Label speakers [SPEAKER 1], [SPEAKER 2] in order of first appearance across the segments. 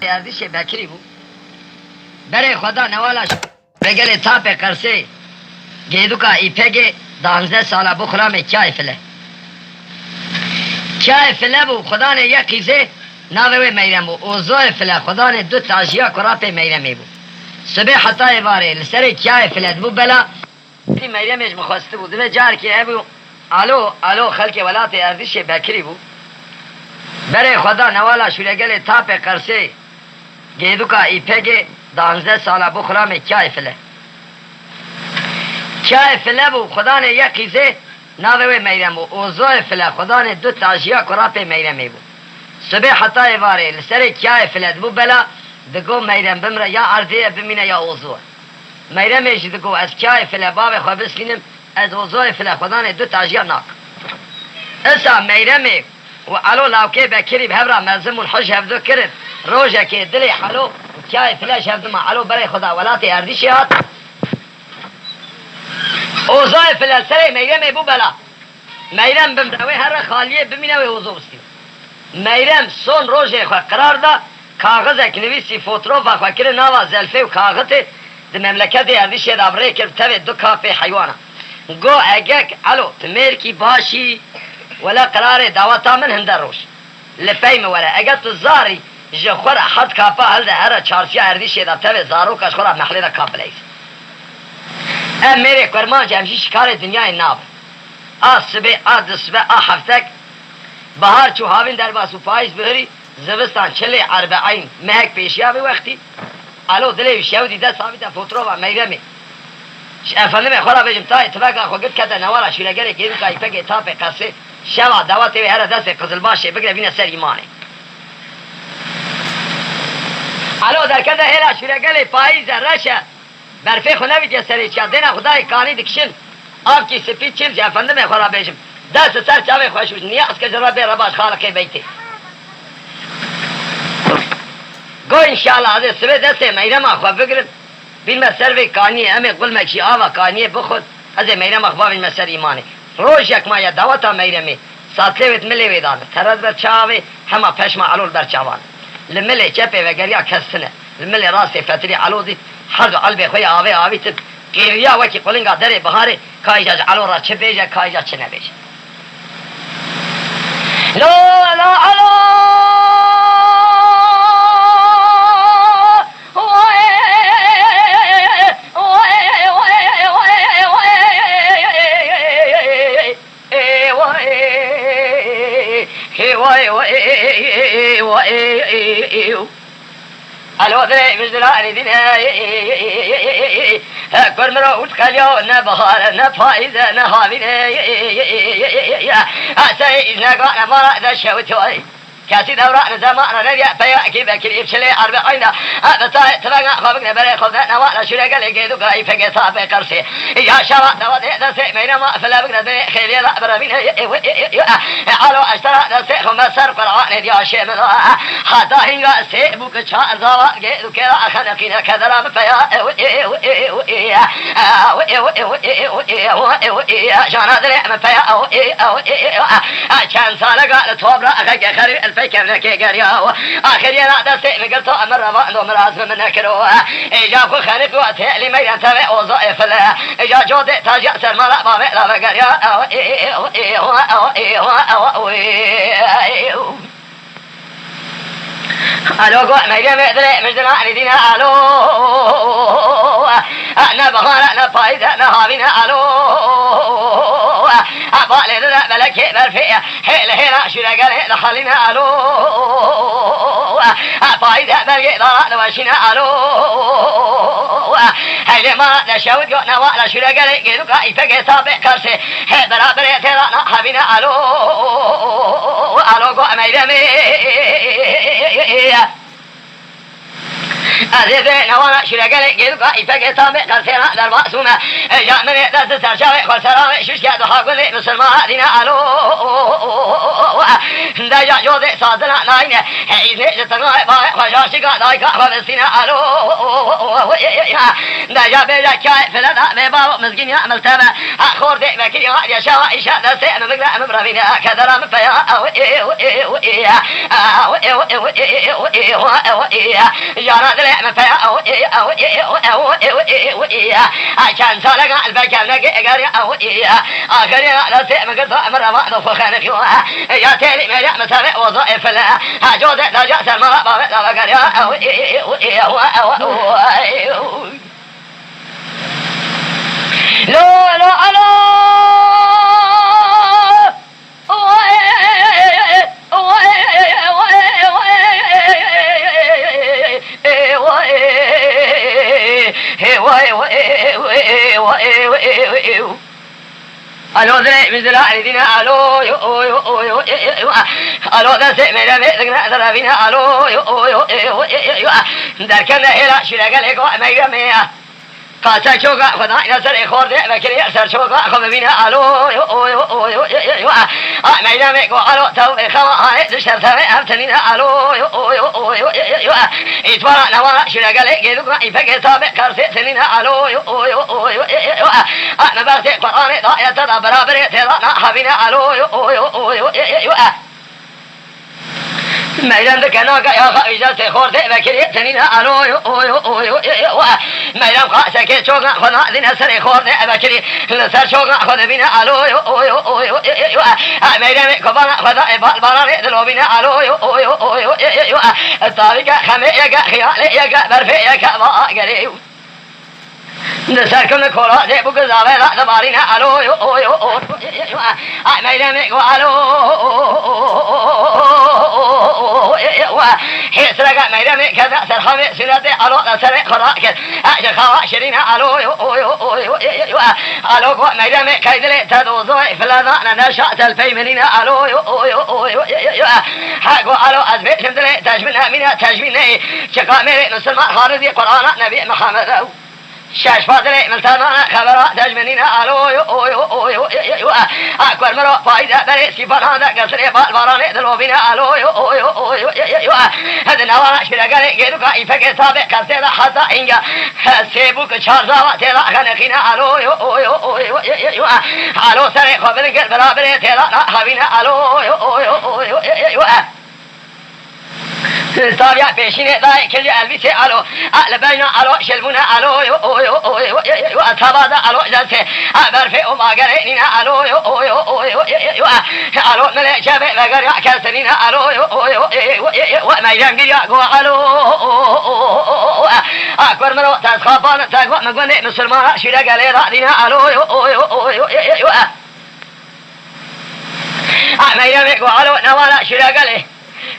[SPEAKER 1] ارزش بکری بود برای خدا نوالش بگل تاپ کرسه گیدو که ای پگه 12 ساله بخورم چای فله چای فله بود خدا نه یکیزه ناوه میرم بود اوزای فله خدا نه 2 تاجیا کراپ میرمی بود صبح حتی باره لسر چای فله بود بلا میرمش مخواسته بود و جار که ابو الو خلق ولات ارزش بکری بود برای خدا نوالا شورگل تاپ کرسه گیدو که ای پگه 12 ساله بخورم چای فله چای فله بود خدا نه یکیزه ناوه میرم بود اوزای فله خدا نه 2 تاجیا کراپ میرمی بود صبح حتی باره لسر چای فله بود بلا دگو میرم بمره یا عرضه بمینه یا اوزو میرمش دگو از چای فله باب خواه بسکینم از اوزای فله خدا نه 2 تاجیا ناک اسا میرمه و الو لاوکه بکری بهبرا ملزمون حج هفدو کرد روژه که دلی حلو چای فلش هفدو ما الو برای خدا ولات اردیشی هات اوزای فلل سره میرم بو بلا میرم بمدوی هر خالیه بمینه و اوزو بستیم میرم سون روژه خواه قرار دا کاغذ اک نویسی فوتروفا خواه کرد ناوا زلفه و کاغذ ده مملکت اردیشی دا بره کرد تاوی 2 کافه حیوانا گو اگک الو تمیرکی باشی ولا قرار دعوتا من هندر روش لپیم ولا اگه تو زاری جه خور حد کافا هل ده هر چارسی اردیشه دا تاوی زارو کش خورا محلی دا کافا لیس میره کرمان جمشی شکار دنیای ناب صبح دسبه هفتک بهار چو هاوین در باسو پایز بهری زبستان چلی 40 مهک پیشیا به وقتی الو دلی شودی ده ثابت فوترو و میرمی افندم خورا بجم تا اتفاق خو گفت کده نوالا شیرگره گیرو که ایپک تاپ قصه شوا دواتی به هر دست قزل باشه بگره بینه سر ایمانه الو در کده هیلا شیرگره پاییز رشه برفه خو نویجه سری چه دینا خدای کانی دکشن آب کی سپید چیم جه افندم خورا بجم دست سر چاوه خوش بود نیاز که جرابه رباش خالقه بیتی گو انشاءالله از سبه دست میرم آخوا بگرد بین مسر به کانی همه قل مکشی آوا کانی بخود از میرم آخوا بین مسر ایمانه روش یک مایه دواتا میرمی ساتله وید ملی ویدانه ترد بر چاوه همه پشم علول بر چاوان لملی چپه و گریا کستنه لملی راست فتری علو دید هر دو قلب خوی آوه تب گریا وکی قلنگا در بهاره کایجاج علو را چه بیجه کایجا چه نبیجه لا علو الو ده مجدلاني دينا كرمرا وتخليو نبهار نفايزة نهابين سيد نقانا مرا ذا شوتوي كاسي دوران زمان نبيع فيا كيف كريم شلي 40 بتاع تبغى خبرنا بري خبرنا نوالا شو قال جيدو قاي فجأة صاب كرسي يا شباب دوات دسي مينا ما فلا بقنا ده خير لا برابين علو اشترى دسي خم سر قرآن يا شيم حتى هنگا سي بوك شاء زوا جيدو كلا خنقينا كذا فيا جانا دري فيا كان سالك قال توبرا خري فكر لك قريا آخر يلا دستي مقلتو أمر رفاندو مرازم من نكرو إجا خو خانف واتهلي ميدان تبع وظائف لا إجا جودة تاجع سرمالا بابع لا بقريا الو قوع ميدان مدري مجدنا ندينا الو انا بغانا انا فايدة انا هابينا الو بالي ذا بلكي برفيع هيلا شو لقال لخلينا الو فايدة بلقي ضران واشينا الو هيلي ما نشاود قونا وانا شو لقال قيدو قاي فقي سابق كرسي برابر يترانا هابينا الو قوع ميدان أزيد نوانا شرقلي قيدوكا إفاق طابق قرسينا در باسوما جاء من دست سرشاوي خسراوي شوشكا دوحا قولي مسلمان دينا ألو دايجا جوزي صادنا ناينة إذن جتنغاي باي خشاشكا دايكا خبسينا ألو دايجا بيجا كاي فلدا بيباو مزقين يا ملتبا خور دي بكي يا شاوا إشاء دسي مبقلا مبرافينا كدرا مفيا جانا دلي مفيا عشان سالك البكر نقي قريا آخرين دسي مقرطا مرة فخانك يا تيري ميريا مسابق وظائف لا جودة دجا سلمى بابا دبقريا لا لا لا الو ذي مثل عيدنا الو يو يو يو يو الو ذا ميرا ميرا ذرابينا الو يو يو يو دركنا هلا شلقلك وميرا ميا قاتا شوقا خدانا سر خورد بكري سر شوقا خمبينا الو يو يو يو يو ميرا ميكو الو تو خوا دشر ثوي ابتنينا الو يو يو يو يو اتوارا نوا شلقلك يدوك يفك سابق كرسي سنينا الو يو يو يو يو انا بس قران داية ترى برابر ترى حبينا الو يو يو يو يو ميلان دكنا يا خايجة خورد بكري تنينا الو يو يو يو يو ميلان قاسك شوقا خنا ذنا سر خورد بكري سر شوقا خذ بنا الو يو يو يو يو ميلان كبانا خذا بالباران دلو بنا الو يو يو يو يو الطريق خمي يا خيال يا برفي يا ما قريو نسكن كورا دي بوك زاويلا دبارينا الو يو يو يو ميلان الو حسرق ميرمي كذا سرحمي سنتي ألو سرق خراك أجخوا شرينا ألو يو يو يو يو ألو قو ميرمي كيدلي تدوزوي فلذا نشأت الفيمنين ألو يو يو يو يو حقو ألو أزبيت شمدلي تجمنا من تجميني شقا ميري مسلمان خارجي قرآن نبي محمد شاش فاضلي ملتانا خبرات تجمنينا الو يو يو يو يو اكبر مرو فايدة بريسكي فرانا قصري بالبراني دلوبينا الو يو يو يو يو هذا نوانا شرقالي قيدوكا يفكي سابق كرسيدا حتى إنجا سيبوك شارزاوا تيلا خنقينا الو يو يو يو يو الو سري خبرنك برابري تيلا خبينا الو يو يو يو يو صار يا بيشيني ضاي كل البيت الو لبينا الو شلمونا الو يو يو يو يو ثبادا الو جلسه برفي وما قرينا الو يو يو يو يو الو ملك شبه بقريا كسرينا الو يو يو يو ما يجمع يا جو الو اكبر مرو تسخابان تقوى مغني مسلمان شيلا قال رادينا الو يو يو يو يو ما يجمع الو نوالا شيلا قال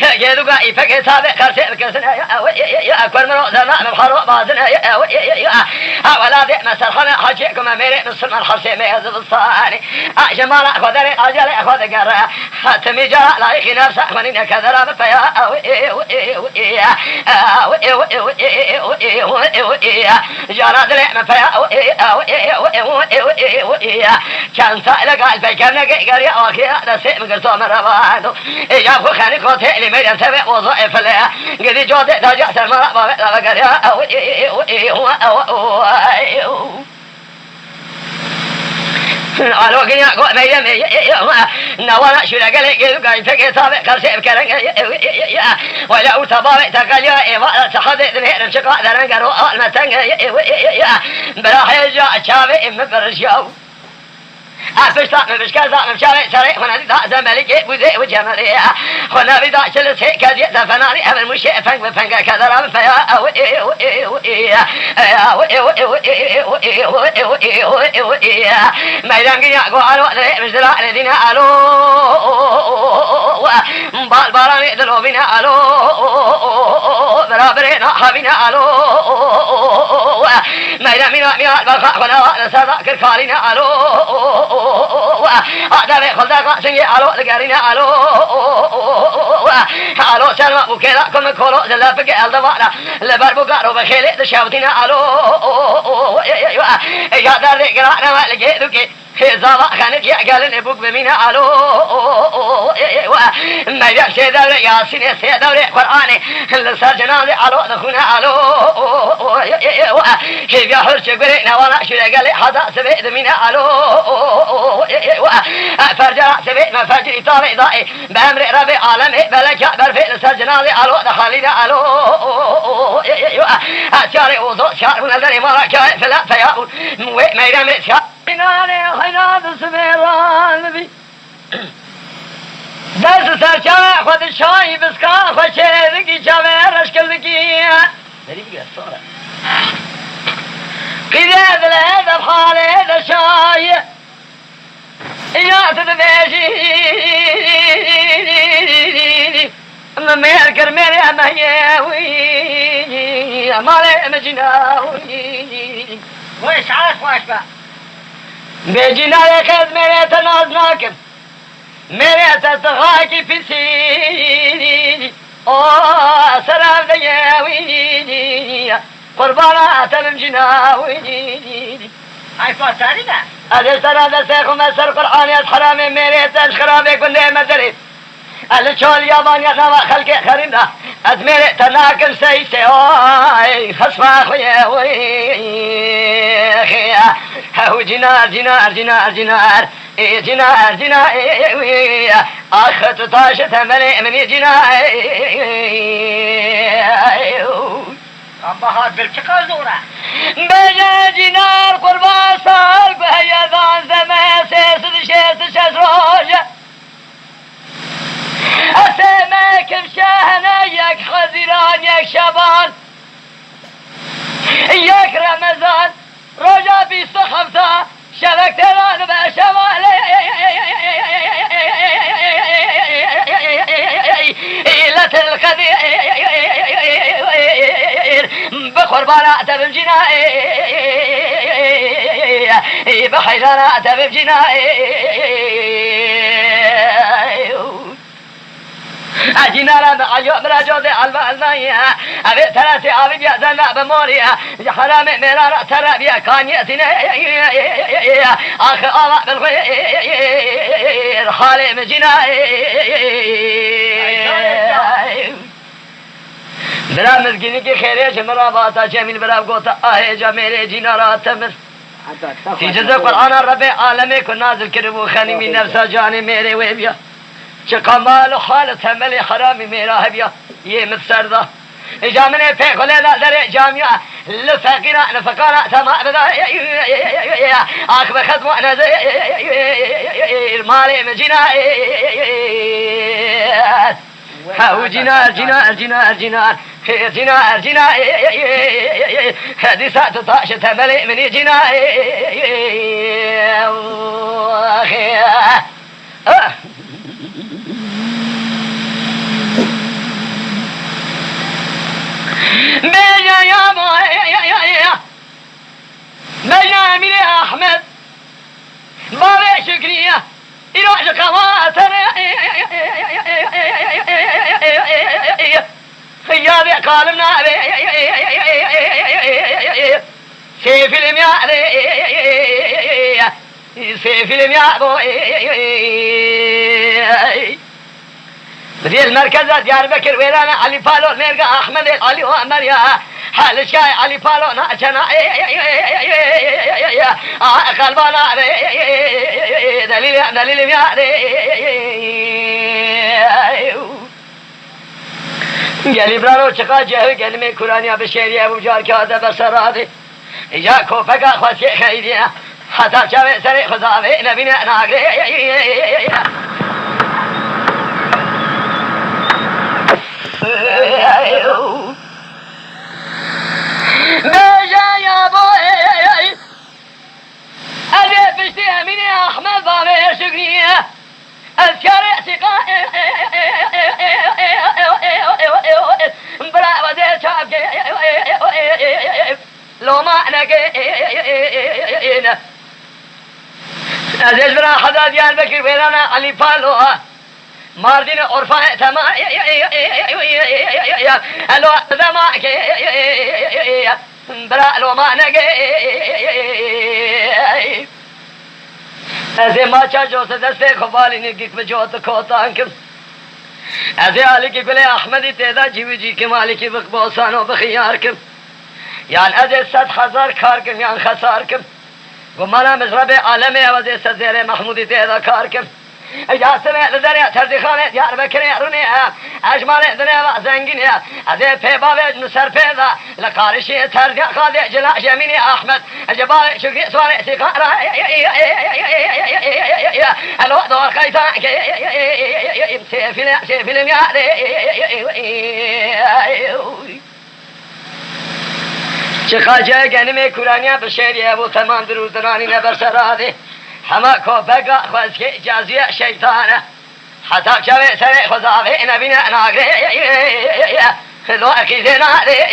[SPEAKER 1] جدوكا يفك سابق كرسي كرسنا يا أكبر من ذنا مبحر بعضنا يا ولا ذي مسرحنا حجيكم أمير مسلم الحرسي ميز بالصاني جمال أخذني أجل أخذ قرا تمي جرى لا يخي نفسه خنين كذا بفيا جرى ذلي مفيا كان سائل قال بكرنا قريا وكيا نسيم قرطو مرة يابو خاني خوتي اللي ميدان سبع وظائف لها قدي جودة دجا سلمى بابا قريا الو كنيا قو ميدان نوانا شو لقلي قلو قاي فكي سابق كرسي بكرن ولا وتبابع تقليا إيواء سحدي ذنهر الشقاء ذرن قروا المتنق براحي جاء شابي إم برشاو أفشتا مفشكا زا مشاوي سري خنا ذا زملك بوزي وجمالي خنا بدا شل سي كذي زفناني أمل مشي فنق فنق كذا فيا ما يدانقي يقو على وقت مجدلا الذين ألو بالباراني دلو بنا ألو برابري بنا حبينا ألو ميلا ميلا ميلا بخاخنا سردا كركارينا ألو أدبي خلدا سنجي ألو لقارينا ألو ألو سلمى بوكيلا كم كولو زلابك الدوالا لبر بوكارو بخيلي دشاوتينا ألو يا دار قرانا ما لقيتك زاوا خانك يا قال نبوك بمينا ألو ما يشي دور ياسين سي دور قرآن لسر جنازي ألو دخونا ألو كيف يحر شكرنا ولا شرق لي حدا سبيد مينا ألو فرجع سبيد ما فرجي طاري ضائي بأمر ربي عالمي بلك برفي لسر جنازي ألو دخلينا ألو أتشاري وضو شار ونظري مركا فلا فيابون ما يرمي شار خيناني خينان سميران نبي دست سرچاوه خود شایی بسکا خود شیرکی چاوه رشکلکی داری بگه ساره قیده دله دبخاله دشایی ایات دبیشی اما میر کر میرے امہیوی امالے مجناوی
[SPEAKER 2] ويش عاش واش بقى
[SPEAKER 1] بيجينا لخذ میرے تناز ناکم میرے تستخاکی فسیلی سلام دیوی قربانا تمم جناوی
[SPEAKER 2] هاي فاتاري ده
[SPEAKER 1] أدي سرا دسيخو مسر قرآن يا حرامي ميري تشخرامي كل مدري الشول يابان يا نوا خلق خرينا أزميري تناكل سيسي أوي خصفا خويا وي خيا هو جنار جنار جنار جنار جنار جنار آخر طاشت ملي مني جنار
[SPEAKER 2] أما هاد بالشكل زورة
[SPEAKER 1] بجا جنار قربان صار بهيا ذان زمان سيسد شيس روجة أسماك مشاهنا ياك خزيران ياك شبان ياك رمضان رجا بيستخبتا شبك تران بشمال لا القدير بقربانا تبم جنائي بحيرانا تبم جنائي أجينا لنا عيوب رجوز الماء أبي ثلاثة أبي بيأذن بموريا حرام مرارة ترى بيا كان يأتينا آخر آلاء بالغير حالي مجينا برا مزگینی کی خیریش مرا باتا جمیل برا گوتا آه جا میرے جینا رات مس تیجز قرآن رب عالمی کو نازل کرو خانی می نفسا جانے میرے وے بیا چه کمال و خالت هملی حرامی میرا هبیا یہ متصرده جامنه پیغله در جامعه لفقینا نفقانا سما بدا آخ بخدمو نزیر مالی مجینا هاو جنار جنار جنار جنار جنار جنار حديثات طاشت ملئ من جنار بيجا يا بيجا أمير أحمد بابي شكرية يروح كواتر خيابي قالمنا سيف المياه سيف المياه بدي المركز ديار بكر ويلانا علي بالو نرجع احمد علي وعمر يا حال شاي علي بالو ناچنا قلبنا دليل دليل يا گلی برانو چقا جه گلمه کورانیا به شعری ابو جار که آده بسراده ایجا کوفگا خواسی خیدینا حساب چاوه سر خداوه نبینه ناگره بجا یا بوی اجه پشتی امین احمد بابه شکریه اذكار اعتقاء برا وزير شعب نگین ازش برا حضرت دیاربکر ویرانا علی پالو ماردین عرفان تما الو زما برا لو ما نگین از ما چا جو دست خوالی نگیک بجوت کوتان کم از علی کی گل احمدی تیدا جیوی جی که مالکی بخبوسان و بخیار کم یان از 100,000 کار کم یان خسار کم گمانا مزرب عالم از سزیر محمودی تیدا کار کم اجاسمه لدریا تردی خانه دیار بکری رونی اجمال دنیا زنگینی از پیبا ویج نسر پیدا لقارشی تردی خادی جلا جمینی احمد جبال شکری سوال سیقارا الوقت دور خیطان سیفیلم یاری چه خاجه گنمی کورانیا بشیریه و تمام درودرانی نبر سراده همه کو بگا خواست که اجازه شیطانه حتی چوه سر خزاوه نبینه ناگره خلو اکیزه ناده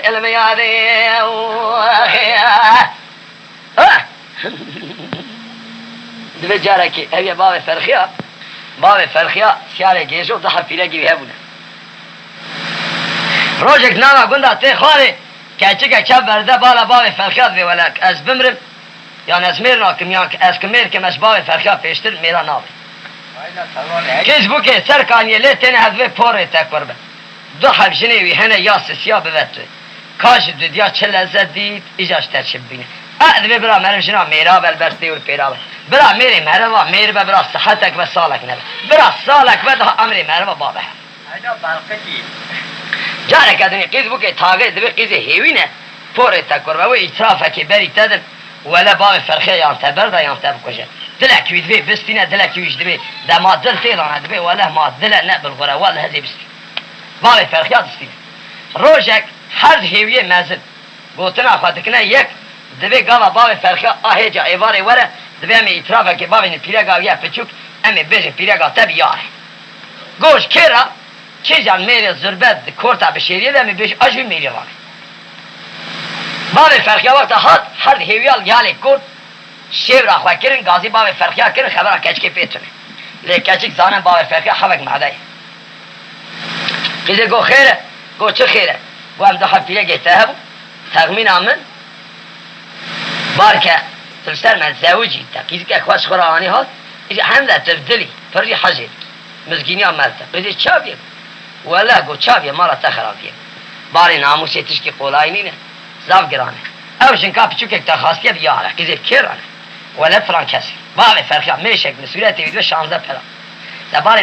[SPEAKER 1] علم یاده دوی جاره که اوی باب فرخیا سیاره گیشو ده حفیره گیوه بوده روژک نامه گنده تی خواره که چکه چپ برده بالا باب فرخیا دوی ولک از بمرم یا از میر ناکم یا از کمیر که مشباب فرخیا پیشتر میرا نابی کس بو که سر کانیه لیتینه هدوه پوره تکبر به دو حبشنه وی هنه یا سسیا بوتوه کاش دو دیا چه لذت دید ایجاش ترشب بینه ادوه برا مرمشنا میرا بلبسته ور پیرا برا میری مروا میر به برا صحتک و سالک نبه برا سالک و ده امری مروا بابه
[SPEAKER 2] اینا بلقتی
[SPEAKER 1] جاره کدنی قیز بو که تاگه دوه قیز هیوینه پوره تکبر به و اطرافه که بری تدن ولا باب فرخي يان تبرد يان تبكوجه دلك يدبي بستينا دلك يجدبي ده ما دل تيران دبي ولا ما دل نقبل غرا ولا هذي بستي باب فرخي دستي روجك هر هيويه مازن قلتنا خاطكنا يك دبي قال باب فرخي اهجا ايواري ورا دبي امي اطرافه كي باب نبيرغا يا بچوك امي بيج بيرغا تبيار گوش كيرا كيجان ميري زربت كورتا بشيريه ده امي بيج اجي ميري وان باب فرخیا وقت هر هیویال یالی کرد شیو را خواه کرن گازی باب فرخیا کرن خبره کچکی پیتونه لی کچک زانن باب فرخیا حوک معده قیده گو خیره گو چه خیره گو هم دو حفیله گیته هبو تغمین آمن بارکه تلسر من زوجی تا قیده که خواست خورانی هات ایجا هم ده تبدلی پرجی حجید مزگینی هم ملتا قیده چا بیم ولا گو چا بیم مالا تخراب بیم باری ناموسی تشکی قولای نینه زاف گرانه اوشن کا پچوک تا خاصیه بیاره کیزه کرانه ولا فرانکسی باب فرخیا میشه به صورت ویدیو 16 پلا زبان